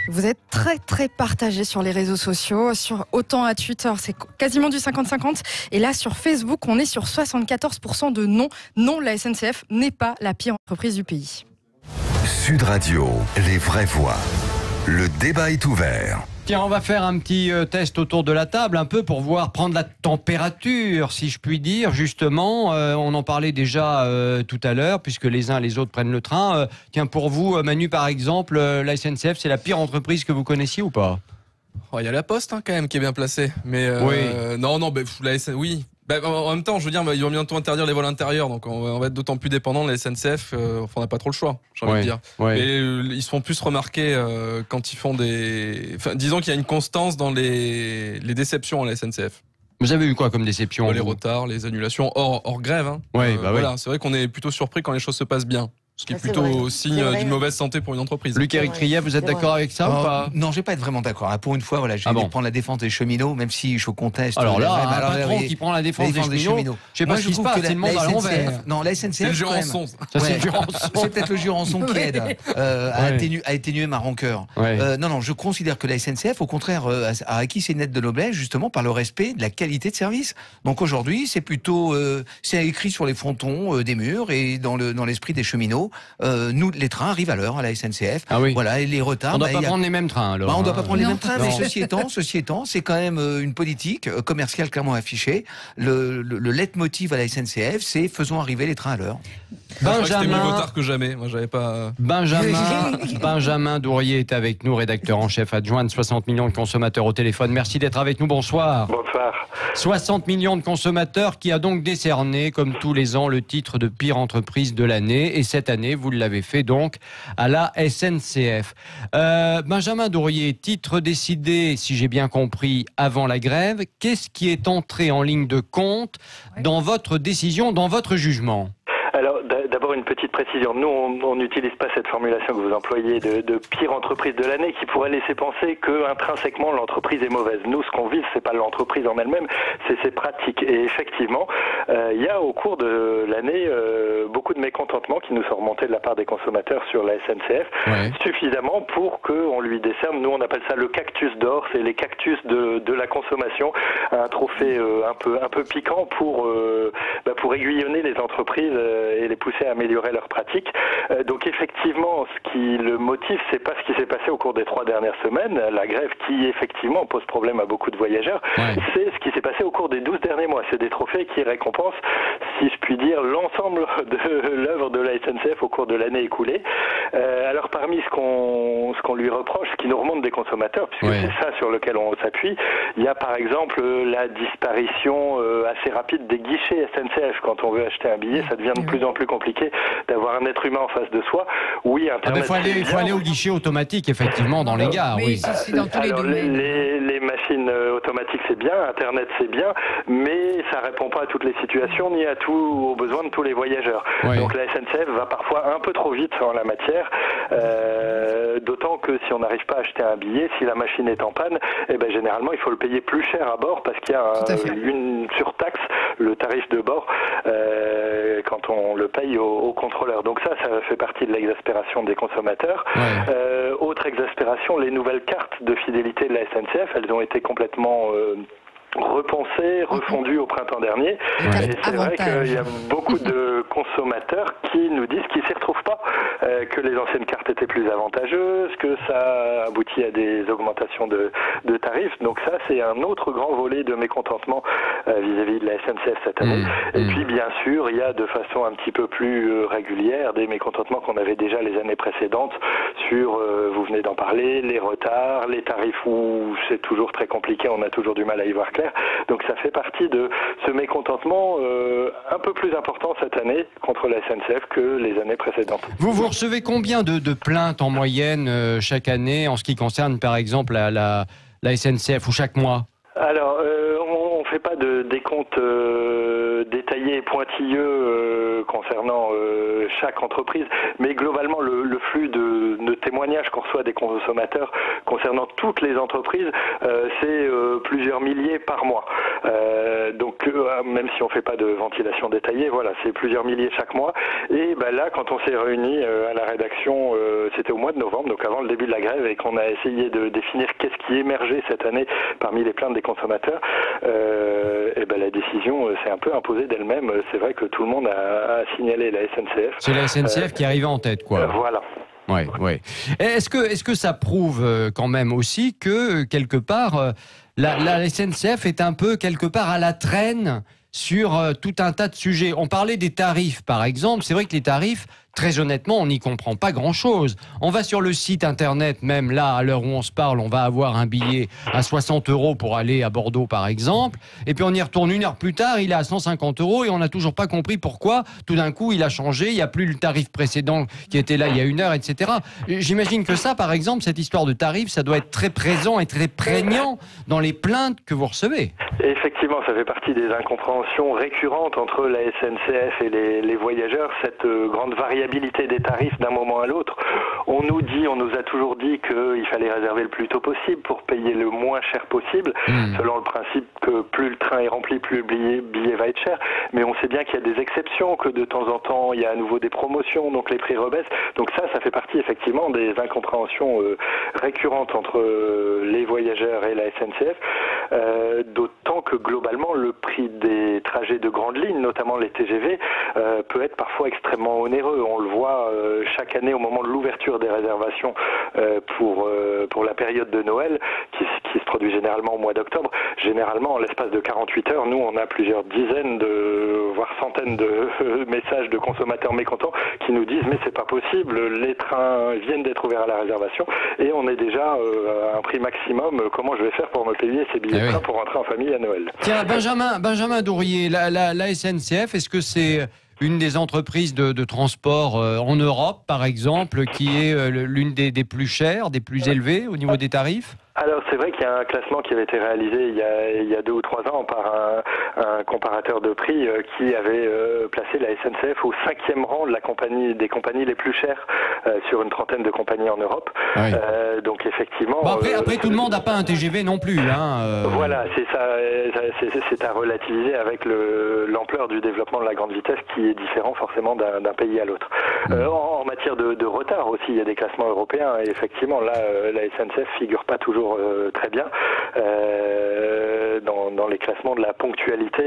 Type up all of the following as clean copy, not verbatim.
Vous êtes très très partagé sur les réseaux sociaux, autant à Twitter, c'est quasiment du 50-50, et là sur Facebook, on est sur 74% de non. Non, la SNCF n'est pas la pire entreprise du pays. Sud Radio, les vraies voix. Le débat est ouvert. Tiens, on va faire un petit test autour de la table, un peu pour prendre la température, si je puis dire. Justement, on en parlait déjà tout à l'heure, puisque les uns et les autres prennent le train. Tiens, pour vous, Manu, par exemple, la SNCF, c'est la pire entreprise que vous connaissiez ou pas ? Il y a la Poste quand même qui est bien placée. Mais oui. Non, la SNCF, oui. En même temps, je veux dire, ils vont bientôt interdire les vols intérieurs, donc on va être d'autant plus dépendant de la SNCF. On n'a pas trop le choix, j'ai envie de dire. Ouais. Mais ils se font plus remarquer quand ils font des. Enfin, disons qu'il y a une constance dans les déceptions à la SNCF. Vous avez eu quoi comme déception ? Les retards, les annulations hors grève. Hein. Voilà, c'est vrai qu'on est plutôt surpris quand les choses se passent bien. Ce qui est plutôt signe d'une mauvaise santé pour une entreprise. Luc-Éric Triet, vous êtes d'accord avec ça ou pas ? Non, je vais pas être vraiment d'accord. Pour une fois, voilà, je vais prendre la défense des cheminots, même si je conteste. Alors là, un patron qui prend la défense des cheminots, je sais pas ce qui se passe, c'est le monde à l'envers. Non, la SNCF, c'est le Jurançon. C'est peut-être le Jurançon qui aide à atténuer ma rancœur. Non, je considère que la SNCF, au contraire, a acquis ses lettres de noblesse justement par le respect de la qualité de service. Donc aujourd'hui, c'est plutôt, c'est écrit sur les frontons des murs et dans l'esprit des cheminots. Nous, les trains arrivent à l'heure à la SNCF. Ah oui. Voilà, et les retards. On ne doit pas prendre les mêmes trains alors. On ne doit pas prendre les mêmes trains, mais ceci étant, c'est quand même une politique commerciale clairement affichée. Le leitmotiv à la SNCF, c'est faisons arriver les trains à l'heure. C'était mieux vaut tard que jamais. Moi, j'avais pas. Benjamin Dourier est avec nous, rédacteur en chef adjoint de 60 millions de consommateurs au téléphone. Merci d'être avec nous. Bonsoir. Bonsoir. 60 millions de consommateurs qui a donc décerné, comme tous les ans, le titre de pire entreprise de l'année. Et cette année, vous l'avez fait donc à la SNCF. Benjamin Dourier, titre décidé, si j'ai bien compris, avant la grève. Qu'est-ce qui est entré en ligne de compte dans votre décision, dans votre jugement ? Alors, d'abord une petite précision. Nous, on n'utilise pas cette formulation que vous employez de pire entreprise de l'année qui pourrait laisser penser que intrinsèquement l'entreprise est mauvaise. Nous, ce qu'on vise, c'est pas l'entreprise en elle-même, c'est ses pratiques. Et effectivement, il y a au cours de l'année beaucoup de mécontentements qui nous sont remontés de la part des consommateurs sur la SNCF, suffisamment pour qu'on lui décerne. Nous, on appelle ça le cactus d'or. C'est les cactus de la consommation, un trophée un peu piquant pour aiguillonner les entreprises et les pousser à améliorer leurs pratiques. Donc effectivement, ce qui le motive, c'est pas ce qui s'est passé au cours des 3 dernières semaines, la grève qui effectivement pose problème à beaucoup de voyageurs, c'est ce qui s'est passé au cours des 12 derniers mois. C'est des trophées qui récompensent, si je puis dire, l'ensemble de l'œuvre de la SNCF au cours de l'année écoulée. Alors parmi ce qu'on lui reproche, ce qui nous remonte des consommateurs, puisque c'est ça sur lequel on s'appuie, il y a par exemple la disparition assez rapide des guichets SNCF. Quand on veut acheter un billet, ça devient de plus en plus compliqué d'avoir un être humain en face de soi. Oui, Internet. Il faut aller au guichet automatique, effectivement, dans les gares. C'est dans tous les domaines. Les machines automatiques, c'est bien, Internet, c'est bien, mais ça répond pas à toutes les situations ni aux besoins de tous les voyageurs. Donc la SNCF va parfois un peu trop vite en la matière, d'autant que si on n'arrive pas à acheter un billet, si la machine est en panne, généralement il faut le payer plus cher à bord parce qu'il y a une surtaxe, le tarif de bord, quand on le paye au contrôleur. Donc ça fait partie de l'exaspération des consommateurs. Autre exaspération, les nouvelles cartes de fidélité de la SNCF, elles ont été complètement repensées, refondues au printemps dernier. Et c'est vrai qu'il y a beaucoup de consommateurs qui nous disent qu'ils ne s'y retrouvent pas, que les anciennes cartes étaient plus avantageuses, que ça aboutit à des augmentations de tarifs. Donc ça, c'est un autre grand volet de mécontentement vis-à-vis de la SNCF cette année. Et puis, bien sûr, il y a de façon un petit peu plus régulière des mécontentements qu'on avait déjà les années précédentes sur, vous venez d'en parler, les retards, les tarifs où c'est toujours très compliqué, on a toujours du mal à y voir clair. Donc ça fait partie de ce mécontentement un peu plus important cette année contre la SNCF que les années précédentes. Vous recevez combien de plaintes en moyenne chaque année en ce qui concerne par exemple la SNCF ou chaque mois ? Alors, on ne fait pas de décompte détaillé et pointilleux concernant chaque entreprise, mais globalement le flux de témoignages qu'on reçoit des consommateurs concernant toutes les entreprises, c'est plusieurs milliers par mois. Donc même si on fait pas de ventilation détaillée, voilà, c'est plusieurs milliers chaque mois. Et là, quand on s'est réunis à la rédaction, c'était au mois de novembre, donc avant le début de la grève, et qu'on a essayé de définir qu'est-ce qui émergeait cette année parmi les plaintes des consommateurs, la décision s'est un peu imposée d'elle-même. C'est vrai que tout le monde a signalé la SNCF. C'est la SNCF qui arrive en tête, quoi. Voilà. Ouais. Est-ce que ça prouve quand même aussi que quelque part la SNCF est un peu quelque part à la traîne sur tout un tas de sujets? On parlait des tarifs, par exemple. C'est vrai que les tarifs, très honnêtement, on n'y comprend pas grand-chose. On va sur le site internet, même là, à l'heure où on se parle, on va avoir un billet à 60 € pour aller à Bordeaux, par exemple. Et puis on y retourne une heure plus tard, il est à 150 € et on n'a toujours pas compris pourquoi, tout d'un coup, il a changé. Il n'y a plus le tarif précédent qui était là il y a une heure, etc. J'imagine que ça, par exemple, cette histoire de tarifs, ça doit être très présent et très prégnant dans les plaintes que vous recevez. Effectivement, ça fait partie des incompréhensions récurrentes entre la SNCF et les voyageurs, cette grande variabilité des tarifs d'un moment à l'autre. On nous a toujours dit qu'il fallait réserver le plus tôt possible pour payer le moins cher possible, selon le principe que plus le train est rempli, plus le billet va être cher. Mais on sait bien qu'il y a des exceptions, que de temps en temps, il y a à nouveau des promotions, donc les prix rebaissent. Donc ça fait partie effectivement des incompréhensions récurrentes entre les voyageurs et la SNCF, d'autant que globalement, le prix des trajets de grande ligne, notamment les TGV, peut être parfois extrêmement onéreux. On le voit chaque année au moment de l'ouverture des réservations pour la période de Noël, qui se produit généralement au mois d'octobre. Généralement, en l'espace de 48 heures, nous, on a plusieurs dizaines voire centaines de messages de consommateurs mécontents qui nous disent « mais c'est pas possible, les trains viennent d'être ouverts à la réservation et on est déjà à un prix maximum, comment je vais faire pour me payer ces billets de train pour rentrer en famille à Noël ?» Tiens, Benjamin Dourrier, la SNCF, est-ce que c'est une des entreprises de transport en Europe, par exemple, qui est l'une des plus chères, des plus élevées au niveau des tarifs ? Alors c'est vrai qu'il y a un classement qui avait été réalisé il y a 2 ou 3 ans par un comparateur de prix qui avait placé la SNCF au 5e rang des compagnies les plus chères sur une trentaine de compagnies en Europe. Oui. Donc effectivement... Bon, après tout le monde n'a pas un TGV non plus. Voilà, c'est ça. C'est à relativiser avec l'ampleur du développement de la grande vitesse qui est différent forcément d'un pays à l'autre. En matière de retard aussi, il y a des classements européens et effectivement là, la SNCF figure pas toujours très bien dans les classements de la ponctualité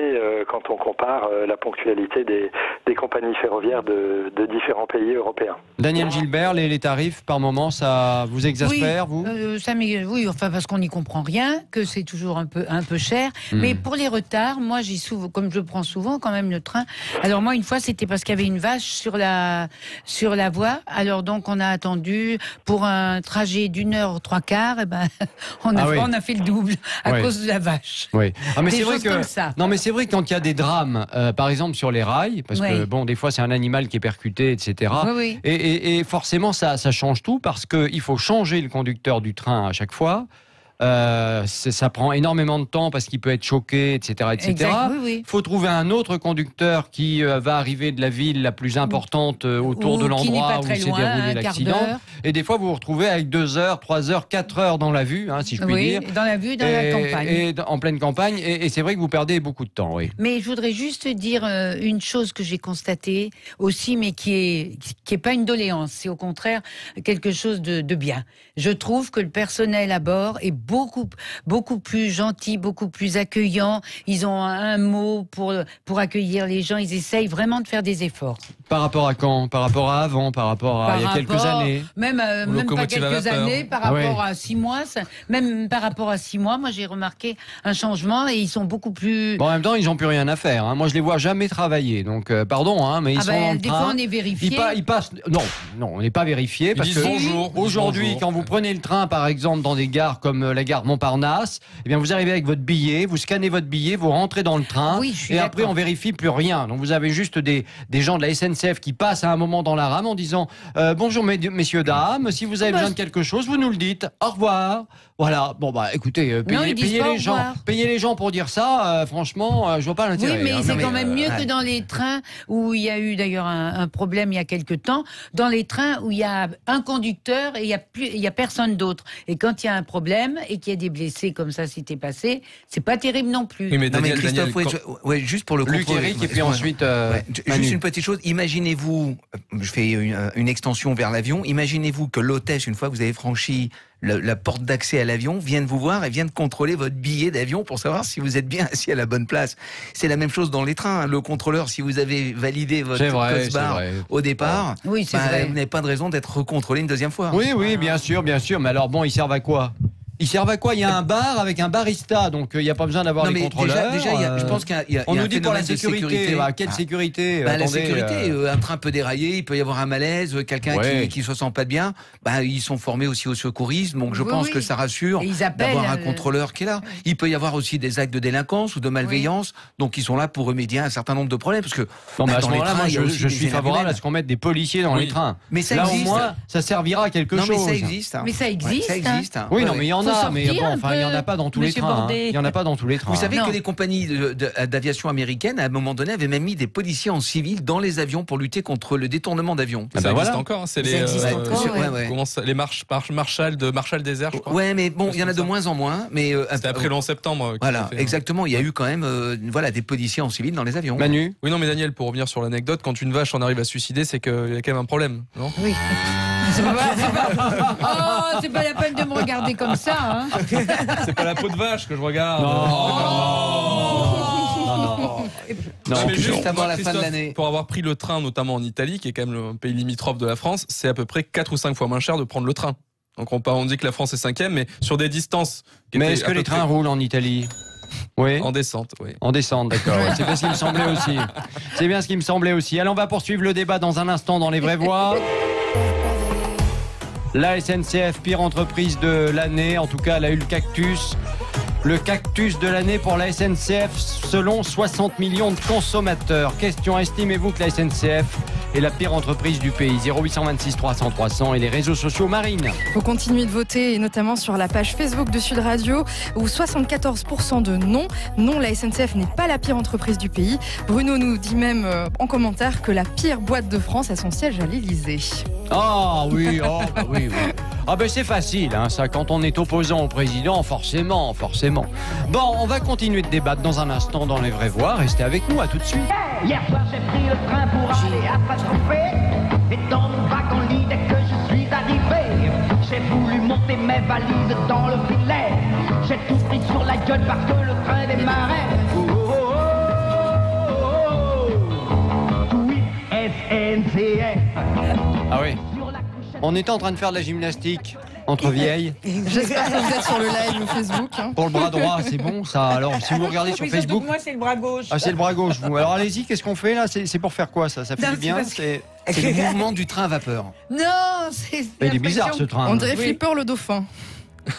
quand on compare la ponctualité des compagnies ferroviaires de différents pays européens. Daniel Gilbert, les tarifs par moment, ça vous exaspère, vous ? Oui, enfin parce qu'on n'y comprend rien, que c'est toujours un peu cher. Mais pour les retards, moi j'ai souvent, comme je prends souvent quand même le train. Alors moi une fois c'était parce qu'il y avait une vache sur la voie. Alors donc on a attendu pour un trajet d'1h03, et on a fait le double à cause de la vache. Oui. Ah, mais des c'est vrai choses comme ça. Non, mais c'est vrai que quand il y a des drames, par exemple sur les rails, parce que bon, des fois c'est un animal qui est percuté, etc. Oui. Et forcément ça change tout parce que il faut changer le conducteur du train à chaque fois. Ça prend énormément de temps parce qu'il peut être choqué, etc. Oui. Faut trouver un autre conducteur qui va arriver de la ville la plus importante autour de l'endroit où s'est déroulé l'accident. Et des fois, vous vous retrouvez avec 2 heures, 3 heures, 4 heures dans la vue, si je puis dire. Dans la vue, dans la campagne. Et en pleine campagne. Et c'est vrai que vous perdez beaucoup de temps, oui. Mais je voudrais juste dire une chose que j'ai constatée aussi, mais qui est pas une doléance. C'est au contraire quelque chose de bien. Je trouve que le personnel à bord est beaucoup plus gentil, beaucoup plus accueillant. Ils ont un mot pour accueillir les gens. Ils essayent vraiment de faire des efforts. Par rapport à quand ? Par rapport à avant ? Par rapport à il y a quelques années ? Même pas quelques années, par rapport à 6 mois. Même par rapport à 6 mois, moi j'ai remarqué un changement et ils sont beaucoup plus... Bon, en même temps, ils n'ont plus rien à faire. Moi, je les vois jamais travailler. Donc, pardon, mais ils sont dans le des train. fois, on est vérifié. Ils passent... Non, on n'est pas vérifié. Parce que aujourd'hui, quand vous prenez le train, par exemple, dans des gares comme la gare Montparnasse, eh bien, vous arrivez avec votre billet, vous scannez votre billet, vous rentrez dans le train, et après, on vérifie plus rien. Donc, vous avez juste des gens de la SNCF qui passent à un moment dans la rame en disant bonjour messieurs, dames, si vous avez besoin de quelque chose, vous nous le dites. Au revoir. Voilà. Bon, écoutez, payez les gens pour dire ça, franchement, je vois pas l'intérêt. Oui, mais c'est quand même mieux que dans les trains où il y a eu d'ailleurs un problème il y a quelque temps, dans les trains où il y a un conducteur et il y a personne d'autre. Et quand il y a un problème, et qu'il y ait des blessés comme ça, si t'es passé, c'est pas terrible non plus. Oui, mais Non, mais Daniel, Christophe, juste pour le Luc contrôle. Eric et puis ensuite Juste Manu. une petite chose, imaginez-vous, je fais une extension vers l'avion, imaginez-vous que l'hôtesse, une fois que vous avez franchi la porte d'accès à l'avion, vienne vous voir et vienne contrôler votre billet d'avion pour savoir si vous êtes bien assis à la bonne place. C'est la même chose dans les trains. Le contrôleur, si vous avez validé votre COSBAR au départ, oui, c'est vrai. vous n'avez pas de raison d'être recontrôlé une deuxième fois. Oui, bien sûr. Mais alors bon, ils servent à quoi ? Ils servent à quoi ? Il y a un bar avec un barista, donc il n'y a pas besoin d'avoir les contrôleurs. Déjà, je pense qu'il y a on un nous dit pour la phénomène de sécurité. Quelle sécurité ? La Attendez, sécurité, un train peut dérailler, il peut y avoir un malaise, quelqu'un qui se sent pas bien. Ils sont formés aussi au secourisme, donc je pense que ça rassure d'avoir un contrôleur qui est là. Il peut y avoir aussi des actes de délinquance ou de malveillance, donc ils sont là pour remédier à un certain nombre de problèmes. Parce que à ce moment-là, moi, je suis favorable à ce qu'on mette des policiers dans les trains. Mais ça là, existe. au moins, ça servira à quelque chose. Non, mais ça existe. Mais ça existe. Ça existe. Oui, non, mais il y en a, mais bon. Il n'y en a pas dans tous les Monsieur trains. Bordet. Il y en a pas dans tous les trains. Vous savez que les compagnies d'aviation américaines, à un moment donné, avaient même mis des policiers en civil dans les avions pour lutter contre le détournement d'avions. Ça existe encore, c'est les Marshall des airs, je crois. Ouais, mais bon, il y en a de moins en moins. Mais c'était après le 11 septembre. Voilà, exactement. Il y a eu quand même, des policiers en civil dans les avions. Manu. Oui, non, mais Daniel, pour revenir sur l'anecdote, quand une vache en arrive à se suicider, c'est qu'il y a quand même un problème, non ? Oui. C'est pas la peine de me regarder comme ça. Hein. C'est pas la peau de vache que je regarde. Non, mais juste avant la fin de l'année. Pour avoir pris le train, notamment en Italie, qui est quand même le pays limitrophe de la France, c'est à peu près 4 ou 5 fois moins cher de prendre le train. Donc on dit que la France est 5e, mais sur des distances. Mais est-ce que les trains roulent en Italie ? Oui. En descente, oui. En descente, d'accord. C'est bien ce qui me semblait aussi. C'est bien ce qui me semblait aussi. Allez, on va poursuivre le débat dans un instant dans Les Vraies Voix. La SNCF, pire entreprise de l'année. En tout cas, elle a eu le cactus. Le cactus de l'année pour la SNCF selon 60 millions de consommateurs. Question, estimez-vous que la SNCF est la pire entreprise du pays ? 0826 300 300 et les réseaux sociaux Marine. Vous continuez de voter, et notamment sur la page Facebook de Sud Radio, où 74% de non. Non, la SNCF n'est pas la pire entreprise du pays. Bruno nous dit même en commentaire que la pire boîte de France a son siège à l'Elysée. Ah oui, oui. Ah ben c'est facile, hein, ça, quand on est opposant au président, forcément. Bon, on va continuer de débattre dans un instant dans Les Vraies Voix. Restez avec nous, à tout de suite. Hier soir j'ai pris le train pour aller à Saint-Tropez. Et dans mon wagon-lit dès que je suis arrivé, j'ai voulu monter mes valises dans le filet. J'ai tout pris sur la gueule parce que le train démarrait. Oui, SNCF. Ah oui. On était en train de faire de la gymnastique entre vieilles. J'espère que vous êtes sur le live Facebook. Pour le bras droit, c'est bon ça. Alors si vous regardez sur Facebook. Moi c'est le bras gauche. Ah c'est le bras gauche vous. Alors allez-y, qu'est-ce qu'on fait là ? C'est pour faire quoi ça ? Ça fait du bien ? C'est le mouvement du train à vapeur. Non, c'est. Il est bizarre ce train. On dirait Flipper le dauphin.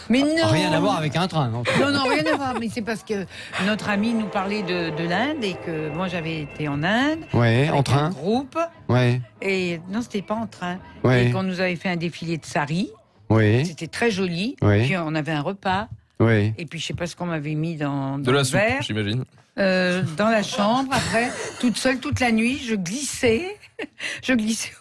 Mais non. Rien à voir avec un train. Non, rien à voir. Mais c'est parce que notre ami nous parlait de l'Inde et que moi j'avais été en Inde. Ouais, en train. Un groupe. Ouais. Et non, c'était pas en train. Ouais. Et qu'on nous avait fait un défilé de sari. Oui. C'était très joli. Oui. Puis on avait un repas. Oui. Et puis je sais pas ce qu'on m'avait mis dans de la le soupe, verre. j'imagine. Dans la chambre, après, toute seule, toute la nuit, je glissais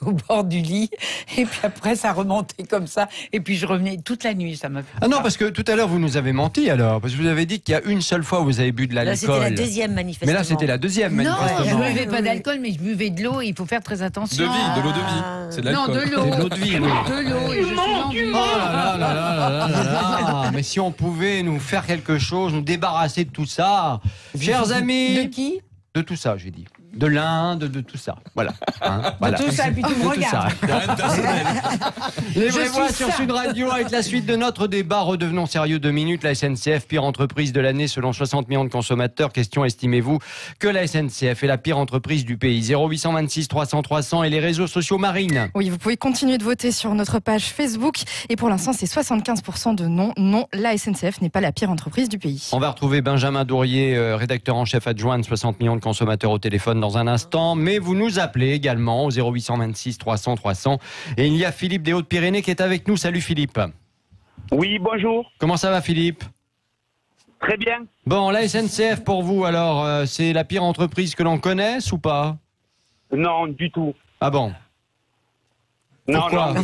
au bord du lit, et puis après, ça remontait comme ça, et puis je revenais toute la nuit, ça m'a fait. Ah non, parce que tout à l'heure, vous nous avez menti alors, parce que vous avez dit qu'il y a une seule fois où vous avez bu de l'alcool. Là, c'était la deuxième, manifestement. Mais là, c'était la deuxième, non, manifestement. je buvais pas d'alcool, mais je buvais de l'eau, et il faut faire très attention. De l'eau de vie, c'est de l'alcool. Non, de l'eau. C'est de l'eau de vie, oui. De l'eau, et je suis en vie. Oh là là là là là là là. Mais si on pouvait nous faire quelque chose, nous débarrasser de tout ça, chers amis. De qui ? De tout ça, j'ai dit. De l'Inde, de tout ça. Voilà. De tout ça, et puis tu me regardes. Les Vraies Voix sur Sud Radio avec la suite de notre débat. Redevenons sérieux 2 minutes. La SNCF, pire entreprise de l'année selon 60 millions de consommateurs. Question, estimez-vous que la SNCF est la pire entreprise du pays ? 0826 300 300 et les réseaux sociaux Marine. Oui, vous pouvez continuer de voter sur notre page Facebook. Et pour l'instant, c'est 75% de non. Non, la SNCF n'est pas la pire entreprise du pays. On va retrouver Benjamin Dourier, rédacteur en chef adjoint de 60 millions de consommateurs au téléphone dans un instant. Mais vous nous appelez également au 0826 300 300. Et il y a Philippe des Hautes-Pyrénées qui est avec nous. Salut Philippe. Oui, bonjour. Comment ça va Philippe ? Très bien. Bon, la SNCF pour vous, alors, c'est la pire entreprise que l'on connaisse ou pas ? Non, du tout. Ah bon ? Non, Pourquoi ? non.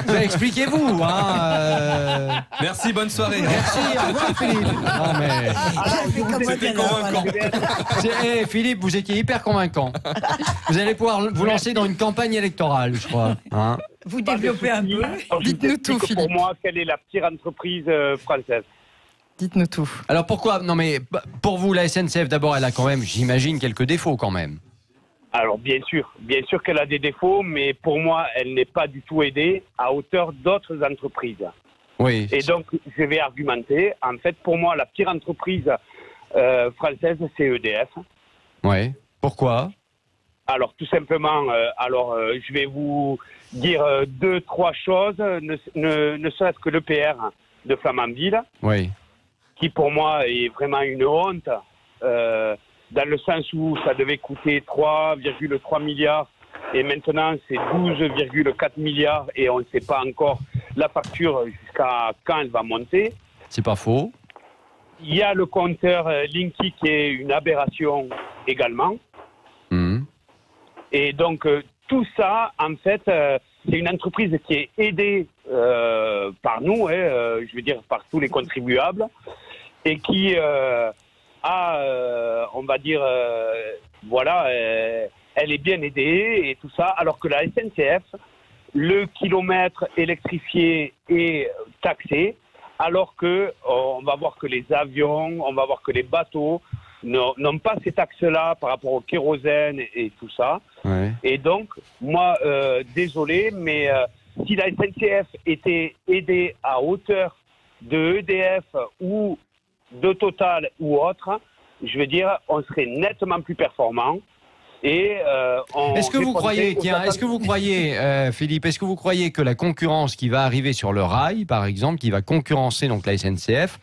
expliquez-vous. Hein, Merci, bonne soirée. Merci, au revoir Philippe. Non, mais... C'était convaincant. Philippe, vous étiez hyper convaincant. Vous allez pouvoir vous lancer dans une campagne électorale, je crois. Hein, vous développez un peu. Dites-nous tout, Philippe. Pour moi, quelle est la pire entreprise française? Dites-nous tout. Alors pourquoi? Non mais pour vous, la SNCF, d'abord, elle a quand même, j'imagine, quelques défauts quand même. Alors bien sûr qu'elle a des défauts, mais pour moi, elle n'est pas du tout aidée à hauteur d'autres entreprises. Oui. Et donc, je vais argumenter. En fait, pour moi, la pire entreprise française, c'est EDF. Oui. Pourquoi? Alors, tout simplement, je vais vous dire 2-3 choses, ne serait-ce que l'EPR de Flamanville, oui, qui pour moi est vraiment une honte, dans le sens où ça devait coûter 3,3 milliards et maintenant c'est 12,4 milliards et on ne sait pas encore la facture jusqu'à quand elle va monter. C'est pas faux. Il y a le compteur Linky qui est une aberration également. Et donc, tout ça, en fait, c'est une entreprise qui est aidée par nous, je veux dire, par tous les contribuables, et qui on va dire, elle est bien aidée et tout ça, alors que la SNCF, le kilomètre électrifié est taxé, alors que on va voir que les avions, on va voir que les bateaux n'ont pas ces taxes-là par rapport au kérosène et tout ça. Ouais. Et donc, moi, désolé, mais si la SNCF était aidée à hauteur de EDF ou de Total ou autre, je veux dire, on serait nettement plus performant. Et est-ce que vous croyez, Philippe, est-ce que vous croyez que la concurrence qui va arriver sur le rail, par exemple, qui va concurrencer donc la SNCF,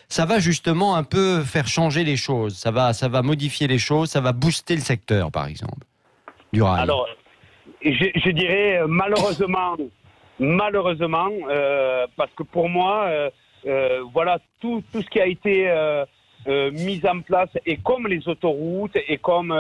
ça va justement un peu faire changer les choses, ça va modifier les choses, ça va booster le secteur, par exemple, du rail? Alors, je dirais malheureusement, parce que pour moi, voilà, tout ce qui a été mis en place, et comme les autoroutes, et comme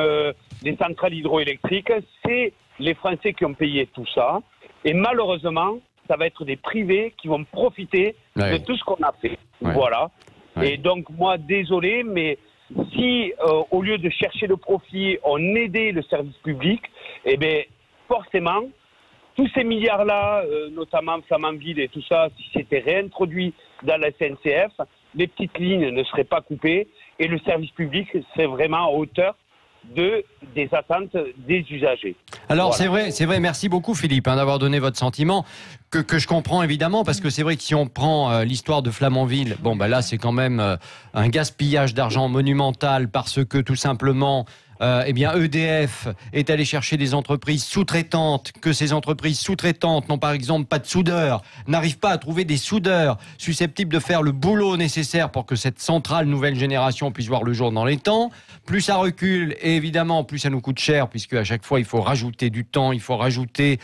les centrales hydroélectriques, c'est les Français qui ont payé tout ça. Et malheureusement, ça va être des privés qui vont profiter de tout ce qu'on a fait. Ouais. Voilà. Ouais. Et donc, moi, désolé, mais si, au lieu de chercher le profit, on aidait le service public, eh bien, forcément, tous ces milliards-là, notamment Flamanville et tout ça, si c'était réintroduit dans la SNCF, les petites lignes ne seraient pas coupées et le service public serait vraiment à hauteur des attentes des usagers. Alors voilà. C'est vrai, merci beaucoup Philippe d'avoir donné votre sentiment, que je comprends évidemment, parce que c'est vrai que si on prend l'histoire de Flamanville, bon ben là c'est quand même un gaspillage d'argent monumental, parce que tout simplement eh bien EDF est allé chercher des entreprises sous-traitantes, que ces entreprises sous-traitantes n'ont par exemple pas de soudeurs, n'arrivent pas à trouver des soudeurs susceptibles de faire le boulot nécessaire pour que cette centrale nouvelle génération puisse voir le jour dans les temps. Plus ça recule, et évidemment plus ça nous coûte cher, puisque à chaque fois il faut rajouter du temps, il faut rajouter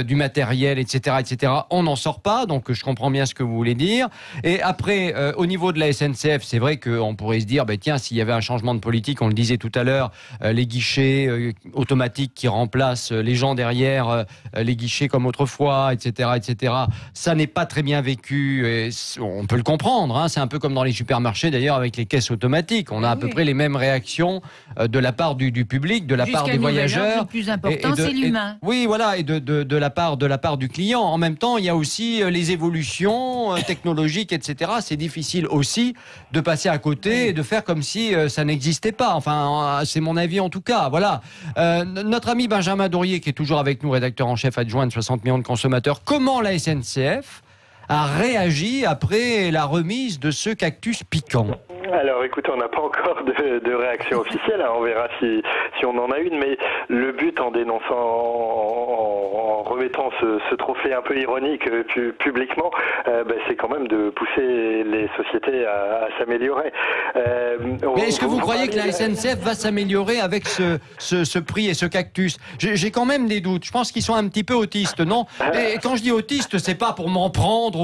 du matériel, etc., etc. On n'en sort pas, donc je comprends bien ce que vous voulez dire. Et après, au niveau de la SNCF, c'est vrai qu'on pourrait se dire, bah, tiens, s'il y avait un changement de politique, on le disait tout à l'heure, les guichets automatiques qui remplacent les gens derrière, les guichets comme autrefois, etc., etc. Ça n'est pas très bien vécu, et on peut le comprendre, hein, c'est un peu comme dans les supermarchés d'ailleurs avec les caisses automatiques, on a à peu près les mêmes réactions de la part du public, de la part des voyageurs. Le plus important, c'est l'humain. Oui, voilà, et de la part du client. En même temps, il y a aussi les évolutions technologiques, etc. C'est difficile aussi de passer à côté et de faire comme si ça n'existait pas. Enfin, c'est mon avis en tout cas. Voilà. Notre ami Benjamin Dorier, qui est toujours avec nous, rédacteur en chef adjoint de 60 millions de consommateurs. Comment la SNCF a réagi après la remise de ce cactus piquant? Alors écoutez, on n'a pas encore de réaction officielle, hein. On verra si on en a une, mais le but en dénonçant, en remettant ce trophée un peu ironique publiquement, c'est quand même de pousser les sociétés à s'améliorer. Mais est-ce que vous croyez que la SNCF va s'améliorer avec ce prix et ce cactus? J'ai quand même des doutes, je pense qu'ils sont un petit peu autistes, non? Et quand je dis autiste, c'est pas pour m'en prendre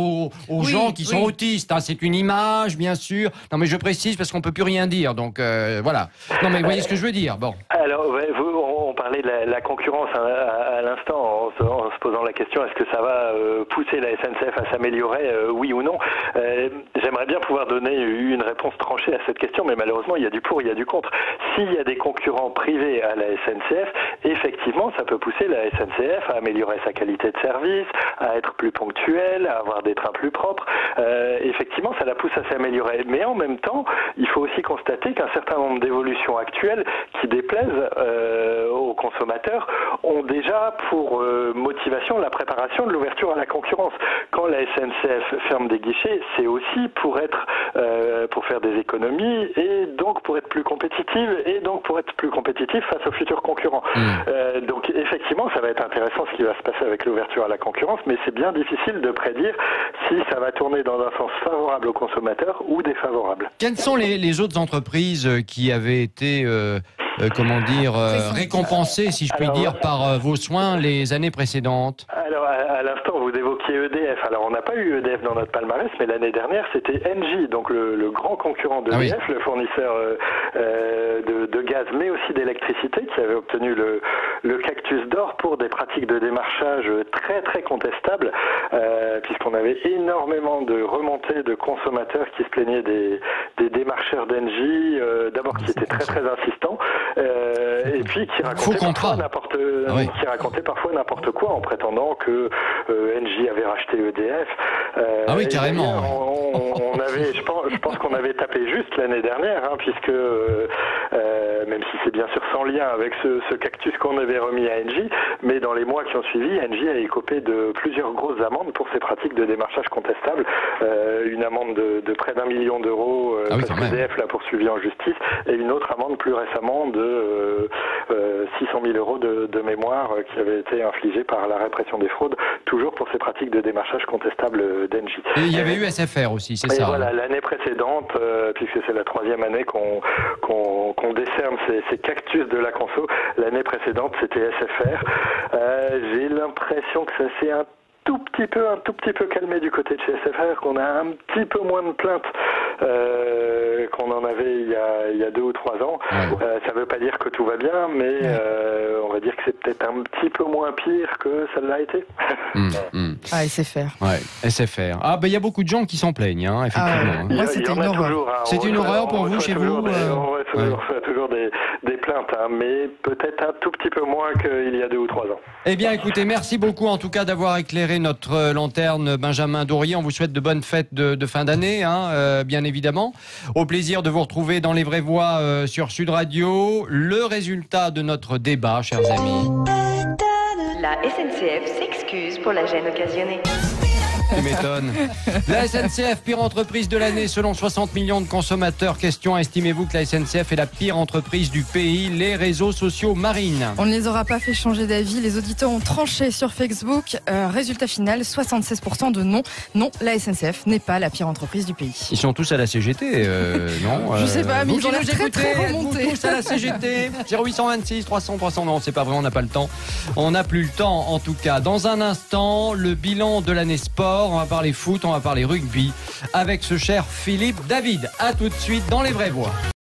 aux gens qui sont autistes, hein. C'est une image, bien sûr. Non mais je précise parce qu'on peut plus rien dire, donc voilà. Non mais vous voyez ce que je veux dire. Bon. Alors on parlait de la concurrence à l'instant, en se posant la question, est-ce que ça va pousser la SNCF à s'améliorer, oui ou non? J'aimerais bien pouvoir donner une réponse tranchée à cette question, mais malheureusement, il y a du pour, il y a du contre. S'il y a des concurrents privés à la SNCF, effectivement, ça peut pousser la SNCF à améliorer sa qualité de service, à être plus ponctuelle, à avoir des trains plus propres. Effectivement, ça la pousse à s'améliorer. Mais en même temps, il faut aussi constater qu'un certain nombre d'évolutions actuelles qui déplaisent aux consommateurs ont déjà pour motivation la préparation de l'ouverture à la concurrence. Quand la SNCF ferme des guichets, c'est aussi pour faire des économies et donc pour être plus compétitive et donc pour être plus compétitif face aux futurs concurrents. Donc effectivement, ça va être intéressant ce qui va se passer avec l'ouverture à la concurrence, mais c'est bien difficile de prédire si ça va tourner dans un sens favorable aux consommateurs ou défavorable. Quelles sont les autres entreprises qui avaient été récompensées, si je puis dire, par vos soins les années précédentes? Alors, à l'instant, vous évoquiez EDF. Alors, on n'a pas eu EDF dans notre palmarès, mais l'année dernière, c'était Engie, donc le grand concurrent d'EDF, le fournisseur de gaz, mais aussi d'électricité, qui avait obtenu le cactus d'or pour des pratiques de démarchage très, très contestables, puisqu'on avait énormément de remontées de consommateurs qui se plaignaient des démarcheurs d'Engie, d'abord qui étaient très, très insistants, et puis qui racontaient parfois n'importe quoi en prétendant que Engie avait racheté EDF. Oui, carrément. Je pense qu'on avait tapé juste l'année dernière, puisque même si c'est bien sûr sans lien avec ce cactus qu'on avait remis à Engie, mais dans les mois qui ont suivi, Engie a écopé de plusieurs grosses amendes pour ses pratiques de démarchage contestables. Une amende de près d'1 million d'euros parce qu'EDF l'a poursuivi en justice, et une autre amende plus récemment de 600 000 euros de mémoire qui avait été infligée par la répression des fraudes, toujours pour ces pratiques de démarchage contestables d'Engie. Et il y avait eu SFR aussi, c'est ça? Voilà, l'année précédente, puisque c'est la 3e année qu'on décerne ces cactus de la conso, l'année précédente c'était SFR. J'ai l'impression que ça s'est un tout petit peu calmé du côté de chez SFR, qu'on a un petit peu moins de plaintes qu'on en avait il y a 2 ou 3 ans. Ça ne veut pas dire que tout va bien, mais on va dire que c'est peut-être un petit peu moins pire que ça l'a été. SFR. Ouais, SFR. Il y a beaucoup de gens qui s'en plaignent, effectivement. Moi, c'était une horreur. C'est une horreur pour vous, chez vous? On reçoit toujours des plaintes, mais peut-être un tout petit peu moins qu'il y a 2 ou 3 ans. Eh bien, écoutez, merci beaucoup en tout cas d'avoir éclairé notre lanterne, Benjamin Dourrier. On vous souhaite de bonnes fêtes de fin d'année, bien évidemment. Au plaisir de vous retrouver dans Les Vraies Voix sur Sud Radio. Le résultat de notre débat, chers amis. La SNCF s'excuse pour la gêne occasionnée. Tu m'étonnes. La SNCF, pire entreprise de l'année selon 60 millions de consommateurs. Question, estimez-vous que la SNCF est la pire entreprise du pays? Les réseaux sociaux Marine. On ne les aura pas fait changer d'avis. Les auditeurs ont tranché sur Facebook. Résultat final, 76% de non. Non, la SNCF n'est pas la pire entreprise du pays. Ils sont tous à la CGT, non? Je sais pas, mais ils ont l'air très remontés. Tous à la CGT. 0826 300 300. Non, c'est pas vrai, on n'a pas le temps. On n'a plus le temps, en tout cas. Dans un instant, le bilan de l'année sport. On va parler foot, on va parler rugby avec ce cher Philippe David. À tout de suite dans Les Vraies Voix.